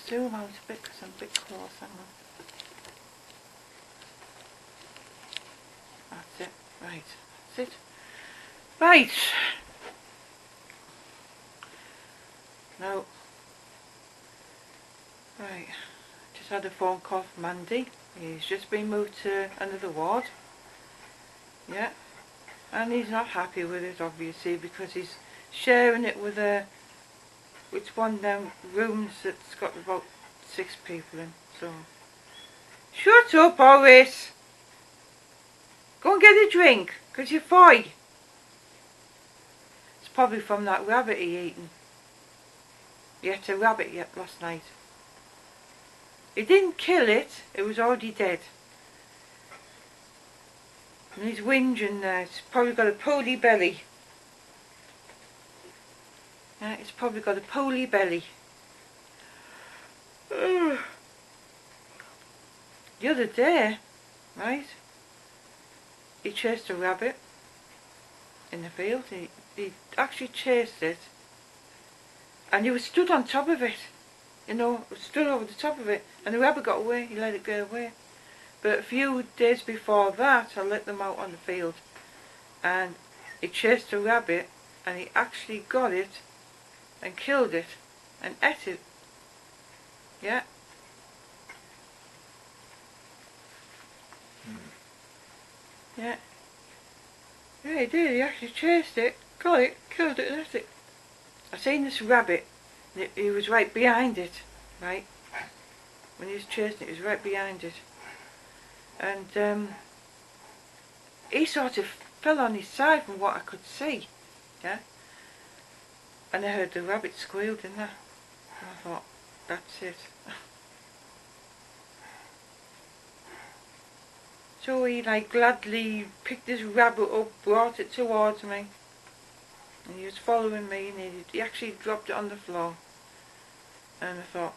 zoom out a bit because I'm a bit close. Hang on. That's it. Right. That's it. Right. Now, right. Just had a phone call from Andy. He's just been moved to another ward. Yeah. And he's not happy with it, obviously, because he's sharing it with one of them rooms that's got about 6 people in. So, shut up, Horace. Go and get a drink, because you're 5. It's probably from that rabbit he eaten. He ate a rabbit last night. He didn't kill it, it was already dead. And he's whinging there. It's probably got a poly belly. Yeah, it's probably got a poly belly. The other day, right, he chased a rabbit in the field. He actually chased it, and he was stood on top of it, you know, stood over the top of it, and the rabbit got away. He let it get away. But a few days before that, I let them out on the field, and he chased a rabbit, and he actually got it and killed it and ate it. Yeah. Yeah. Yeah, he did. He actually chased it, got it, killed it, and ate it. I seen this rabbit. He was right behind it, right? When he was chasing it, he was right behind it. And he sort of fell on his side from what I could see. Yeah. And I heard the rabbit squeal, didn't I? And I thought, that's it. So he gladly picked this rabbit up, brought it towards me, and he was following me, and he actually dropped it on the floor. And I thought,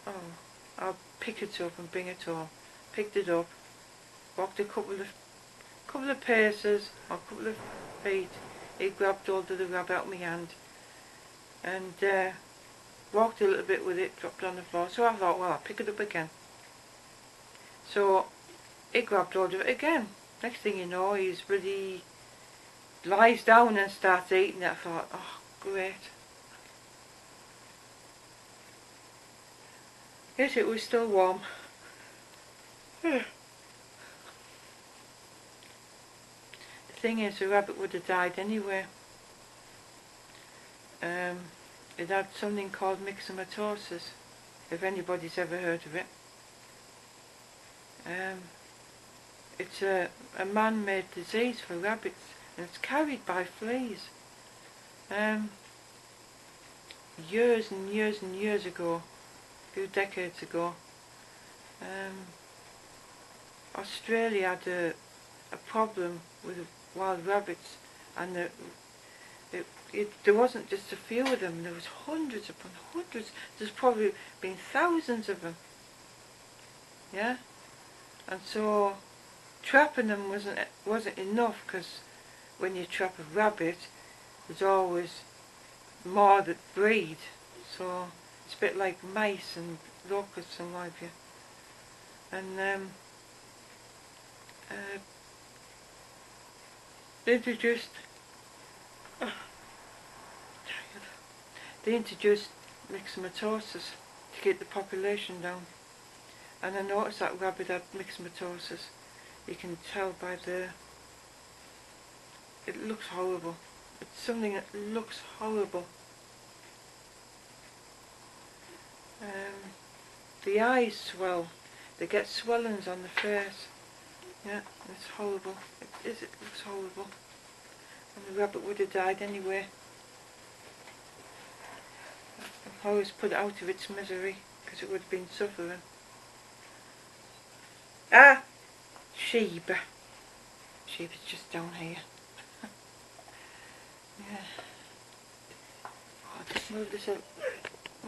oh, I'll pick it up and bring it home. Picked it up, walked a couple of paces, or a couple of feet. He grabbed hold of the rabbit out of my hand, and walked a little bit with it, dropped it on the floor. So I thought, well, I'll pick it up again. So he grabbed hold of it again. Next thing you know, he's really lies down and starts eating it. I thought, oh, great. Yes, it was still warm. The thing is, the rabbit would have died anyway. It had something called myxomatosis, if anybody's ever heard of it. It's a man-made disease for rabbits, and it's carried by fleas. Years and years and years ago, a few decades ago, Australia had a problem with wild rabbits, and there wasn't just a few of them, there was hundreds upon hundreds. There's probably been thousands of them. Yeah? And so trapping them wasn't enough, because when you trap a rabbit, there's always more that breed. So it's a bit like mice and locusts and what have you. And they introduced myxomatosis to keep the population down. And I noticed that rabbit had myxomatosis. You can tell by it looks horrible. It's something that looks horrible. The eyes swell. They get swellings on the face. Yeah, it's horrible. It looks horrible. And the rabbit would have died anyway. I've always put it out of its misery, because it would have been suffering. Ah! Sheba. Sheba's just down here. Yeah. Oh, I'll just move this up.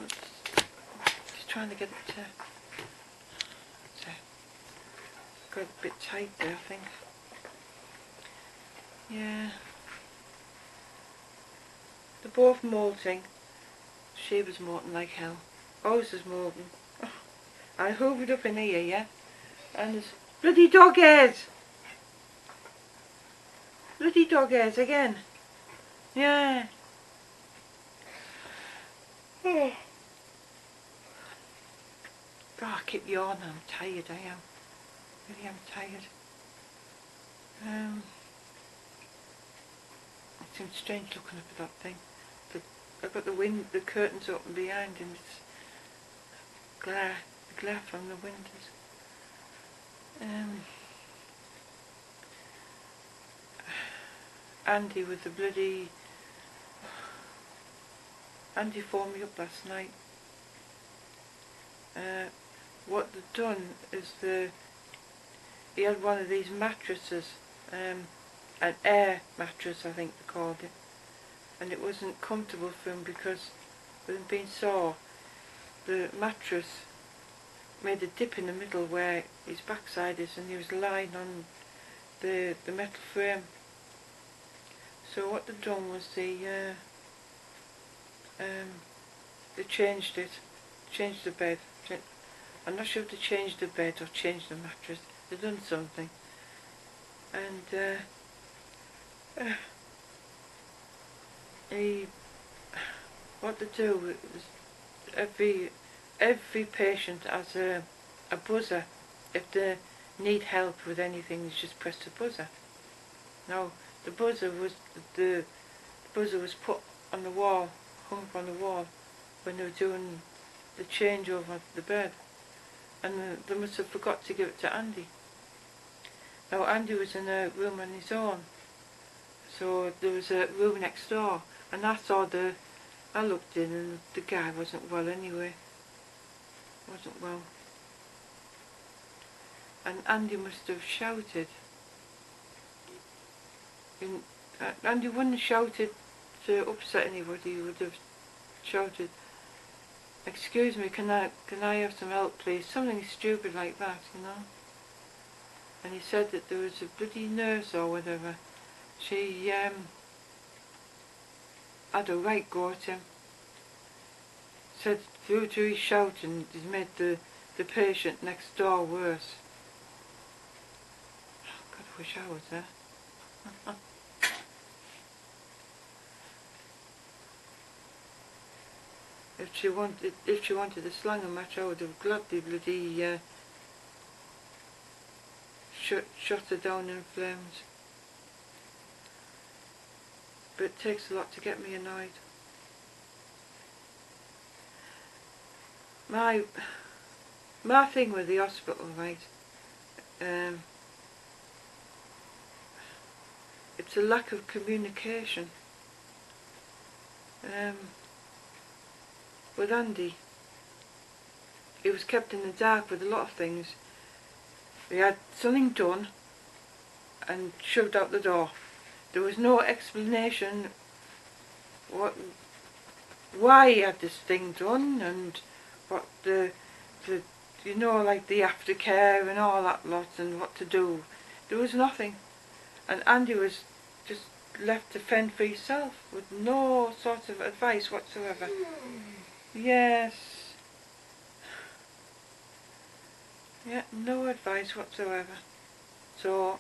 Just trying to get it to... got a bit tight there, I think. Yeah. They're both molting. Sheba's molting like hell. house is moving. I hoovered up in here, yeah, and there's bloody dog hairs. Bloody dog hairs again. Yeah. Oh, I keep yawning. I'm tired. I am. Really, am tired. It seems strange looking up at that thing. I've got the curtains open behind, and it's the glare from the windows. Andy with the bloody... Andy phoned me up last night. What they've done is he had one of these mattresses, an air mattress I think they called it, and it wasn't comfortable for him because with him being sore, the mattress made a dip in the middle where his backside is, and he was lying on the metal frame. So what they've done was they changed it, changed the bed. I'm not sure if they changed the bed or changed the mattress. They've done something, and what they do is every patient has a buzzer. If they need help with anything, you just press the buzzer. Now the buzzer was put on the wall, hung up on the wall when they were doing the changeover of the bed, and they must have forgot to give it to Andy. Now Andy was in a room on his own, so there was a room next door, and I looked in, and the guy wasn't well anyway. Wasn't well. And Andy must have shouted. Andy wouldn't have shouted to upset anybody. He would have shouted, "Excuse me, can I have some help, please?" Something stupid like that, you know. And he said that there was a bloody nurse or whatever. She had a right go at him. Said through to his shouting, he's made the patient next door worse. God, I wish I was there. If she wanted a slang match, I would have gladly bloody shot her down in flames. But it takes a lot to get me annoyed. My thing with the hospital, right, it's a lack of communication. With Andy, he was kept in the dark with a lot of things. He had something done and shoved out the door. There was no explanation why he had this thing done, and what the you know, like the aftercare and all that lot, and what to do. There was nothing, and Andy was just left to fend for himself with no sort of advice whatsoever. Yes. Yeah, no advice whatsoever. So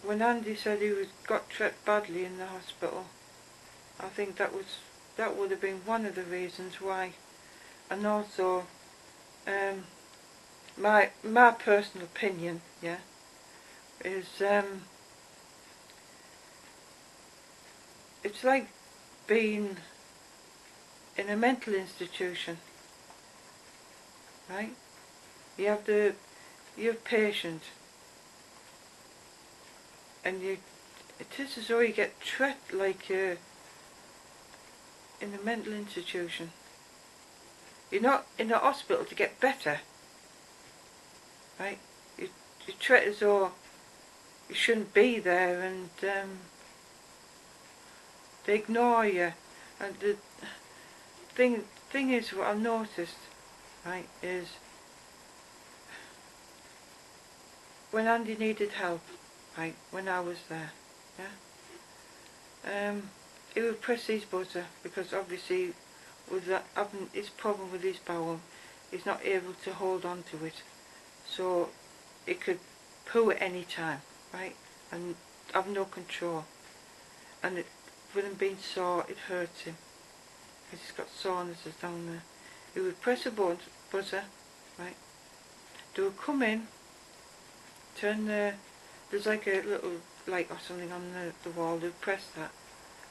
when Andy said he got treated badly in the hospital, I think that would have been one of the reasons why. And also, my personal opinion, yeah, is it's like being in a mental institution, right? You're patient, and it is as though you get treated like you're in a mental institution. You're not in a hospital to get better, right? You're treated as though you shouldn't be there, and they ignore you. And the thing is, what I've noticed, right, is when Andy needed help, right, when I was there, yeah, he would press his buzzer, because obviously with that having his problem with his bowel, he's not able to hold on to it, so it could poo at any time, right, and have no control, and with him being sore, it hurts him, because he's got soreness down there. He would press a buzzer, right, they would come in, turn there's like a little light or something on the wall, they'd press that,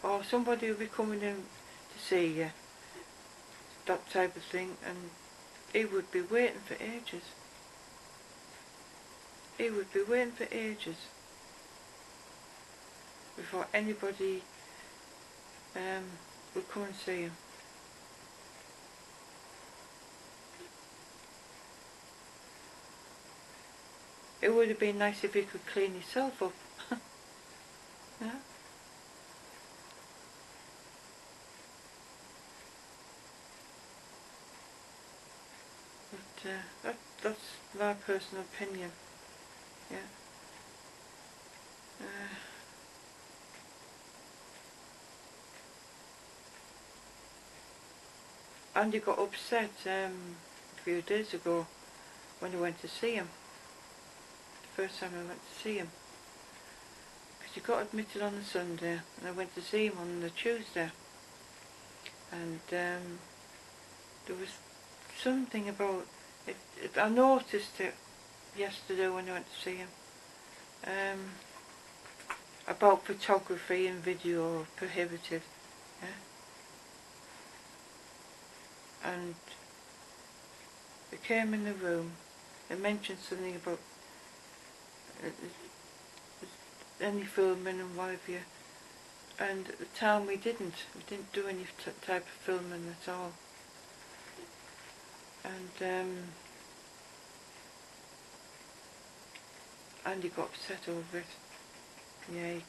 or somebody would be coming in to see you, that type of thing, and he would be waiting for ages. He would be waiting for ages before anybody would come and see him. It would have been nice if he could clean himself up. Yeah? But that's my personal opinion. Yeah. Andy got upset a few days ago when I went to see him. The first time I went to see him. Because he got admitted on the Sunday and I went to see him on the Tuesday. And there was something about it, I noticed it yesterday when I went to see him. About photography and video prohibited. Yeah? And they came in the room, they mentioned something about any filming and what have you, and at the time we didn't do any type of filming at all. And Andy got upset over it. Yeah,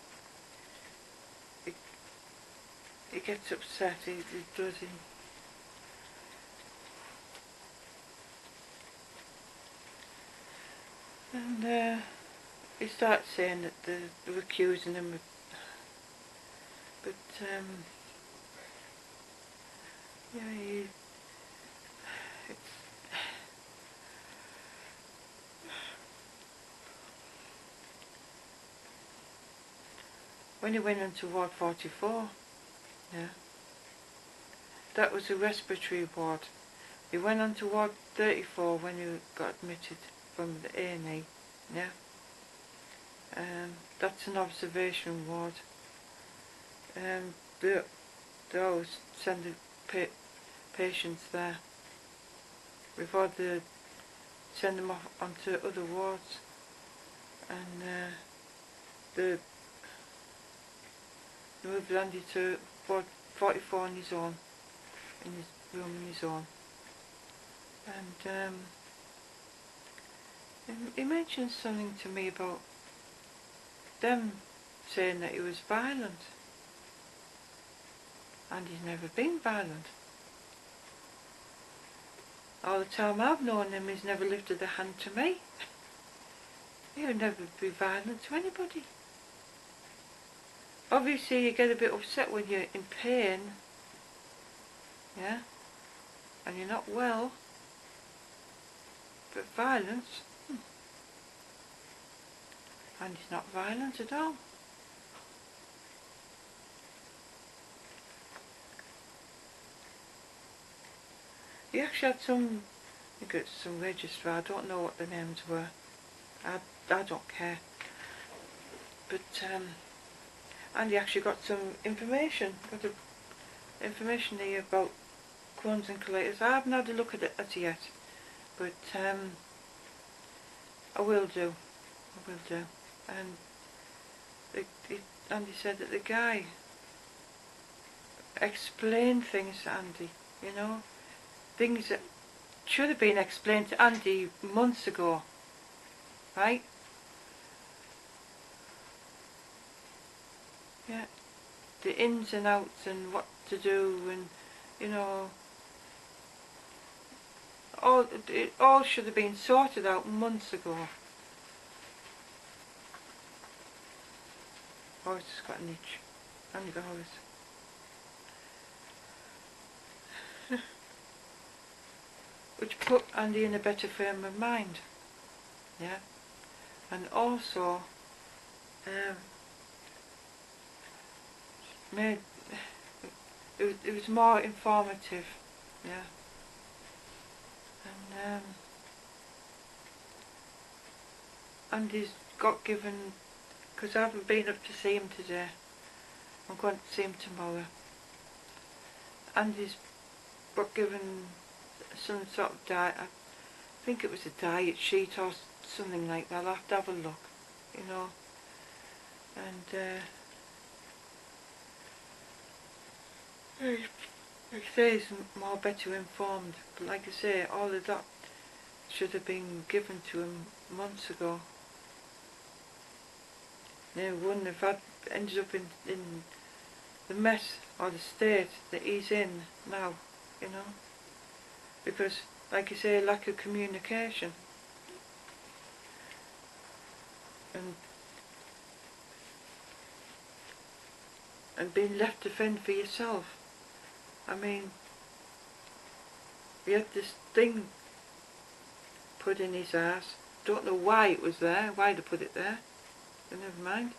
he gets upset, he does. And he started saying that they were accusing him of, but yeah, it's, when he went into Ward 44, yeah, that was a respiratory ward. He went on to Ward 34 when he got admitted from the A&E, yeah. That's an observation ward. They always send the patients there before they send them off onto other wards. And they moved Andy to Ward 44 on his own, in his room on his own. And he mentioned something to me about them saying that he was violent. And he's never been violent. All the time I've known him, he's never lifted a hand to me. He would never be violent to anybody. Obviously you get a bit upset when you're in pain, yeah, and you're not well, but violence, and he's not violent at all. He actually had some register, I don't know what the names were, I don't care, but and he actually got some information, information here about Crohn's and colitis. I haven't had a look at it yet, but I will do. And Andy said that the guy explained things to Andy, you know, things that should have been explained to Andy months ago, right? Yeah, the ins and outs and what to do, and you know, it all should have been sorted out months ago. Horace has got an itch. I've got Horace. which put Andy in a better frame of mind, yeah, and also made it was more informative, yeah, and Andy's got given, because I haven't been up to see him today, I'm going to see him tomorrow. Andy's got given some sort of diet, I think it was a diet sheet or something like that. I'll have to have a look, you know, and like I say, he's more better informed, but like I say, all of that should have been given to him months ago. He wouldn't have ended up in the mess or the state that he's in now, you know, because, like you say, lack of communication, and being left to fend for yourself. I mean, he had this thing put in his ass. Don't know why it was there, why they put it there, but never mind.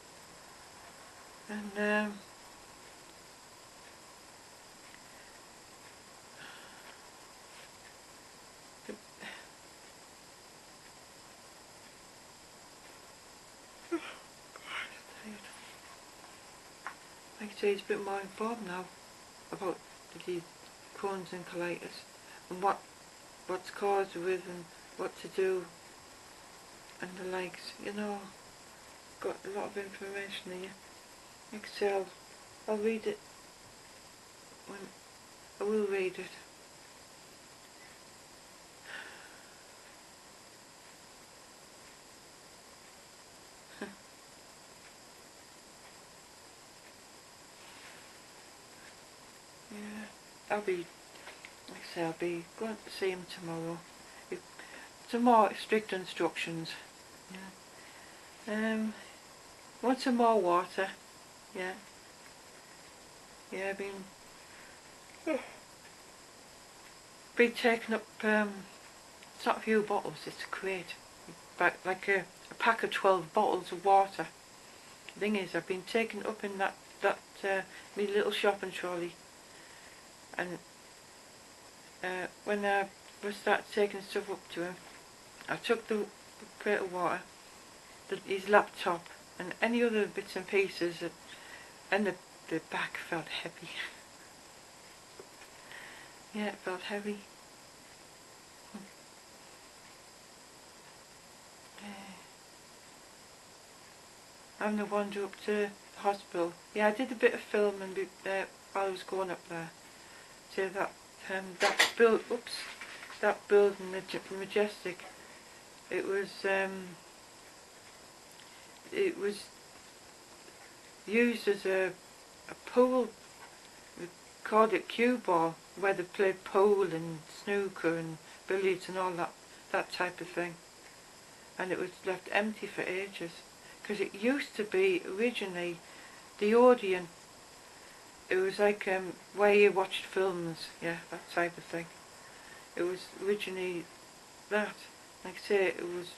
And like I say, he's a bit more informed now about the Crohn's and colitis, and what's caused with, and what to do, and the likes, you know. Got a lot of information here. Like I say, I'll read it when I will read it. Yeah, I'll be going to see him tomorrow. Some more strict instructions. Yeah. Want some more water? Yeah. Yeah, I've been taking up, it's not a few bottles, it's a crate. Like a pack of 12 bottles of water. The thing is, I've been taking up in that me little shopping trolley. And when I started taking stuff up to him, I took the crate of water, his laptop, and any other bits and pieces, and the back felt heavy. Yeah, it felt heavy. I'm the wander up to the hospital. Yeah, I did a bit of filming while I was going up there. So that building, the Majestic, it was used as a pool. We called it cue ball, where they played pool and snooker and billiards and all that type of thing. And it was left empty for ages, because it used to be originally the Odeon. It was like where you watched films, yeah, that type of thing. It was originally that. Like I say, it was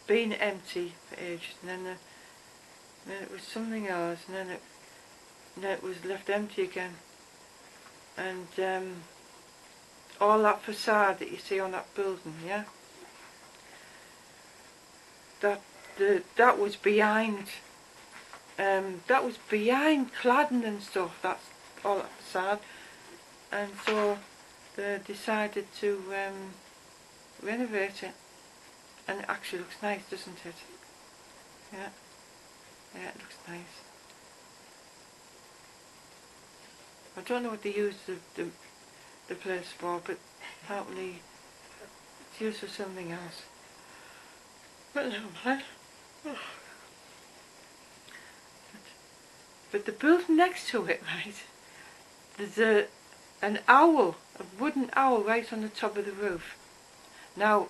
been empty for ages, and then it was something else, and then it was left empty again. And all that facade that you see on that building, yeah, that was behind. That was behind cladding and stuff. That's all that facade, and so they decided to renovate it, and it actually looks nice, doesn't it? Yeah, yeah, it looks nice. I don't know what they used the place for, but apparently it's used for something else. But never mind. But the building next to it, right, there's an owl, a wooden owl right on the top of the roof. Now,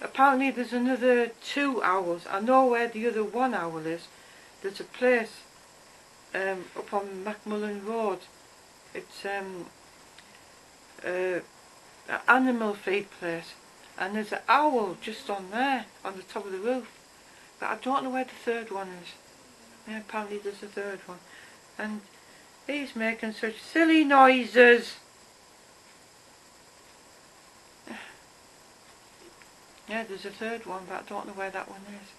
apparently there's another 2 owls. I know where the other 1 owl is. There's a place up on Macmillan Road. It's animal feed place, and there's an owl just on there, on the top of the roof, but I don't know where the third one is. Yeah, apparently there's a third one, and he's making such silly noises. Yeah, there's a third one, but I don't know where that one is.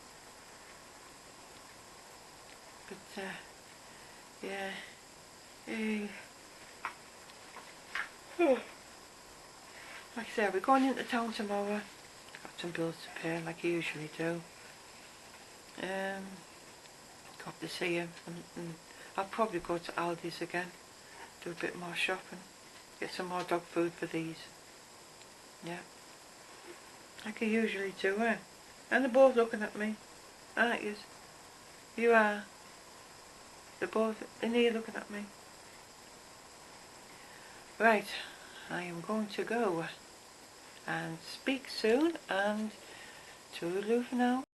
But yeah. Like I said, we're going into town tomorrow. Got some bills to pay, like I usually do. Got to see him, and I'll probably go to Aldi's again, do a bit more shopping, get some more dog food for these. Yeah, like I usually do, eh? And they're both looking at me, aren't you? You are. They're both in here looking at me. Right, I am going to go and speak soon, and toodaloo for now.